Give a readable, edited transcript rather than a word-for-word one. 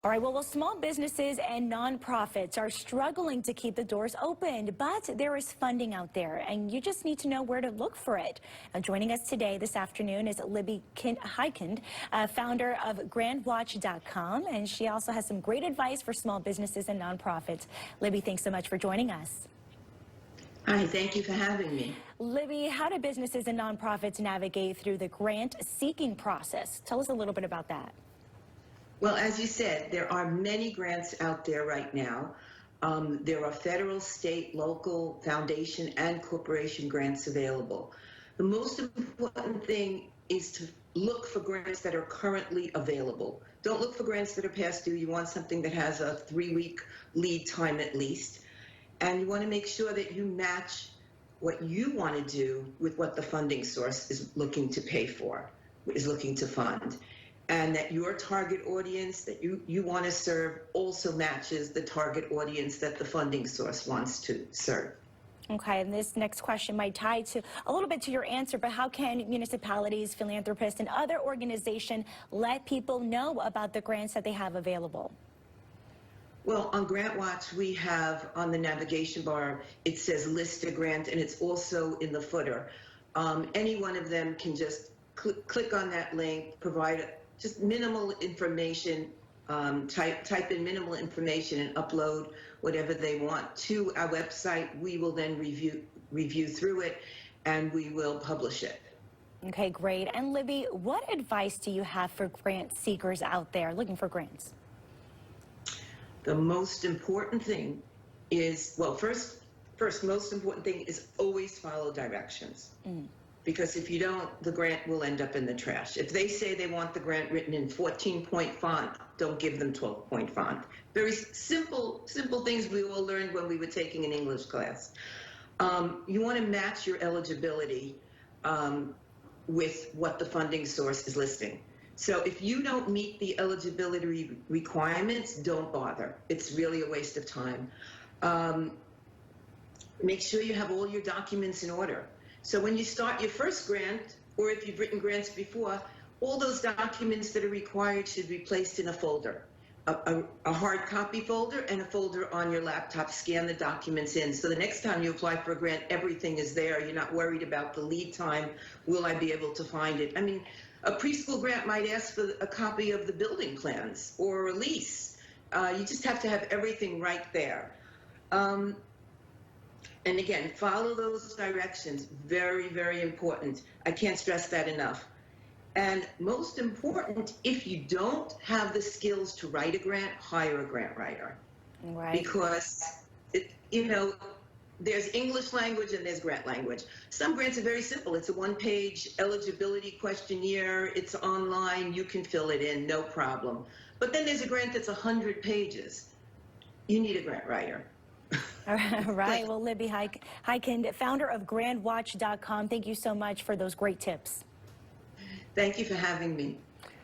All right, well, small businesses and nonprofits are struggling to keep the doors open, but there is funding out there, and you just need to know where to look for it. Joining us today, this afternoon, is Libby Heikind, founder of grantwatch.com, and she also has some great advice for small businesses and nonprofits. Libby, thanks so much for joining us. Hi, thank you for having me. Libby, how do businesses and nonprofits navigate through the grant-seeking process? Tell us a little bit about that. Well, as you said, there are many grants out there right now. There are federal, state, local, foundation, and corporation grants available. The most important thing is to look for grants that are currently available. Don't look for grants that are past due. You want something that has a 3-week lead time at least. And you want to make sure that you match what you want to do with what the funding source is looking to pay for, is looking to fund. And that your target audience that you want to serve also matches the target audience that the funding source wants to serve. Okay, and this next question might tie to a little bit to your answer, but how can municipalities, philanthropists, and other organizations let people know about the grants that they have available? Well, on GrantWatch, we have on the navigation bar, it says list a grant, and it's also in the footer. Any one of them can just click on that link, provide just minimal information, type in minimal information and upload whatever they want to our website. We will then review through it, and we will publish it. Okay, great. And Libby, what advice do you have for grant seekers out there looking for grants? The most important thing is, well, first most important thing is always follow directions. Because if you don't, the grant will end up in the trash. If they say they want the grant written in 14-point font, don't give them 12-point font. Very simple things we all learned when we were taking an English class. You want to match your eligibility with what the funding source is listing. So if you don't meet the eligibility requirements, don't bother. It's really a waste of time. Make sure you have all your documents in order. So when you start your first grant, or if you've written grants before, all those documents that are required should be placed in a folder, a hard copy folder and a folder on your laptop. Scan the documents in. So the next time you apply for a grant, everything is there. You're not worried about the lead time. Will I be able to find it? I mean, a preschool grant might ask for a copy of the building plans or a lease. You just have to have everything right there. And again, follow those directions. Very, very important. I can't stress that enough. And most important, if you don't have the skills to write a grant, hire a grant writer. Right. Because, there's English language and there's grant language. Some grants are very simple. It's a one-page eligibility questionnaire. It's online. You can fill it in, no problem. But then there's a grant that's 100 pages. You need a grant writer. All right. Well, Libby Heikind, founder of grantwatch.com, thank you so much for those great tips. Thank you for having me.